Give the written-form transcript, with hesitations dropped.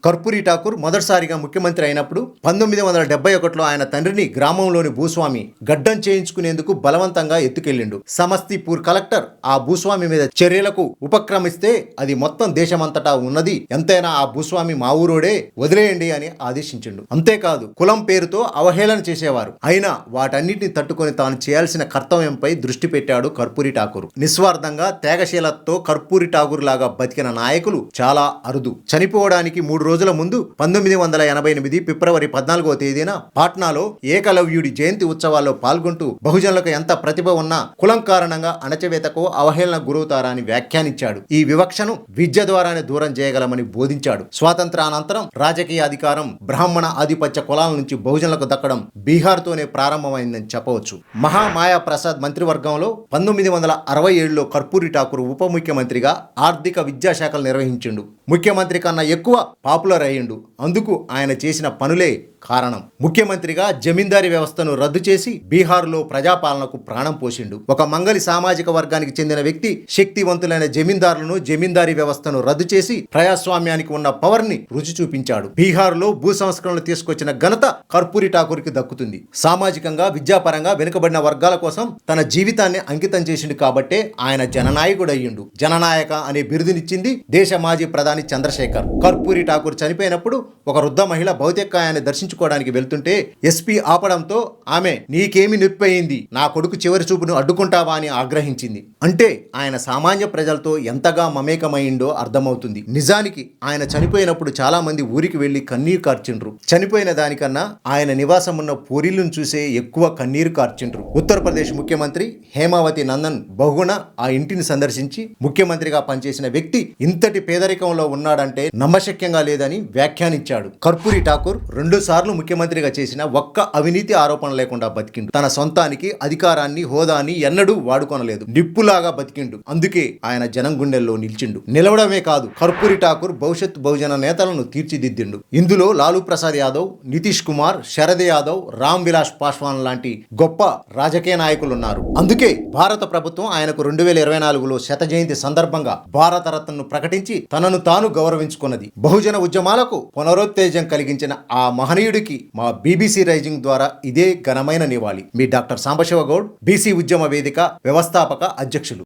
కర్పూరి ఠాకూర్ మొదటిసారిగా ముఖ్యమంత్రి అయినప్పుడు 1971లో ఆయన తండ్రిని గ్రామంలోని భూస్వామి గడ్డం చేయించుకునేందుకు బలవంతంగా ఎత్తుకెళ్లిండు. సమస్తీపూర్ కలెక్టర్ ఆ భూస్వామి మీద చర్యలకు ఉపక్రమిస్తే అది మొత్తం దేశమంతటా ఉన్నది, ఎంతైనా ఆ భూస్వామి మా ఊరోడే, వదిలేయండి అని ఆదేశించిండు. అంతేకాదు కులం పేరుతో అవహేళన చేసేవారు. అయినా వాటన్నిటిని తట్టుకొని తాను చేయాల్సిన కర్తవ్యంపై దృష్టి పెట్టాడు కర్పూరి ఠాకూర్. నిస్వార్థంగా త్యాగశీలతో కర్పూరి ఠాకూర్ లాగా బతికిన నాయకులు చాలా అరుదు. చనిపోవడానికి 3 రోజుల ముందు 1988 ఫిబ్రవరి 14వ తేదీన పాట్నాలో ఏకలవ్యుడి జయంతి ఉత్సవాల్లో పాల్గొంటూ బహుజనులకు ఎంత ప్రతిభ ఉన్నా కులం కారణంగా అణచివేతకు అవహేళనకు గురవుతారా అని వ్యాఖ్యానించాడు. ఈ వివక్షను విద్య ద్వారానే దూరం చేయగలమని బోధించాడు. స్వాతంత్రానంతరం రాజకీయ అధికారం బ్రాహ్మణ ఆధిపత్య కులాల నుంచి బహుజనులకు దక్కడం బీహార్తోనే ప్రారంభమైందని చెప్పవచ్చు. మహామాయా ప్రసాద్ మంత్రివర్గంలో 1967లో కర్పూరి ఠాకూర్ ఉప ముఖ్యమంత్రిగా ఆర్థిక విద్యాశాఖలు నిర్వహించిండు. ముఖ్యమంత్రి కన్నా ఎక్కువ పాపులర్ అయ్యిండు. అందుకు ఆయన చేసిన పనులే కారణం. ముఖ్యమంత్రిగా జమీందారీ వ్యవస్థను రద్దు చేసి బీహార్లో ప్రజాపాలనకు ప్రాణం పోసిండు. ఒక మంగలి సామాజిక వర్గానికి చెందిన వ్యక్తి శక్తివంతులైన జమీందారులను, జమీందారీ వ్యవస్థను రద్దు చేసి ప్రజాస్వామ్యానికి ఉన్న పవర్ ని రుచి చూపించాడు. బీహార్లో భూ సంస్కరణలు తీసుకొచ్చిన ఘనత కర్పూరి ఠాకూర్కి దక్కుతుంది. సామాజికంగా, విద్యాపరంగా వెనుకబడిన వర్గాల కోసం తన జీవితాన్ని అంకితం చేసిండు కాబట్టే ఆయన జననాయకుడు అయ్యిండు. జననాయక అనే బిరుదునిచ్చింది దేశ మాజీ ప్రధాని చంద్రశేఖర్. కర్పూరి ఠాకూర్ చనిపోయినప్పుడు ఒక వృద్ధ మహిళ భౌతికాయాన్ని దర్శించుకోవడానికి వెళ్తుంటే ఎస్పీ ఆపడంతో ఆమె, నీకేమి నొప్పి అయింది, నా కొడుకు చివరి చూపును అడ్డుకుంటావా అని ఆగ్రహించింది. అంటే ఆయన సామాన్య ప్రజలతో ఎంతగా మమేకమైండో అర్థమవుతుంది. నిజానికి ఆయన చనిపోయినప్పుడు చాలా మంది ఊరికి వెళ్లి కన్నీరు కార్చిండ్రు. చనిపోయిన దానికన్నా ఆయన నివాసం ఉన్న పూరిలను చూసే ఎక్కువ కన్నీరు కార్చిండ్రు. ఉత్తరప్రదేశ్ ముఖ్యమంత్రి హేమావతి నందన్ బహుగుణ ఆ ఇంటిని సందర్శించి ముఖ్యమంత్రిగా పనిచేసిన వ్యక్తి ఇంతటి పేదరికంలో ఉన్నాడంటే నమ్మశక్యంగా లేదని వ్యాఖ్యానించాడు. కర్పూరి ఠాకూర్ 2 సార్లు ముఖ్యమంత్రిగా చేసిన ఒక్క అవినీతి ఆరోపణ లేకుండా బతికిండు. తన సొంతానికి అధికారాన్ని, హోదాని ఎన్నడూ వాడుకొనలేదు. నిప్పులాగా బతికిండు. అందుకే ఆయన జనం గుండెల్లో నిలిచిండు. నిలవడమే కాదు, కర్పూరి ఠాకూర్ భవిష్యత్ బహుజన నేతలను తీర్చిదిద్దిండు. ఇందులో లాలూ ప్రసాద్ యాదవ్, నితీష్ కుమార్, శరద్ యాదవ్, రామ్ విలాస్ పాస్వాన్ లాంటి గొప్ప రాజకీయ నాయకులున్నారు. అందుకే భారత ప్రభుత్వం ఆయనకు 2024లో శత జయంతి సందర్భంగా భారతరత్నను ప్రకటించి తనను తాను గౌరవించుకున్నది. బహుజన ఉద్యమాలకు పునరుత్తేజం కలిగించిన ఆ మహనీయుడికి మా బీబీసీ రైజింగ్ ద్వారా ఇదే ఘనమైన నివాళి. మీ డాక్టర్ సాంబశివ గౌడ్, బీసీ ఉద్యమ వేదిక వ్యవస్థాపక అధ్యక్షులు.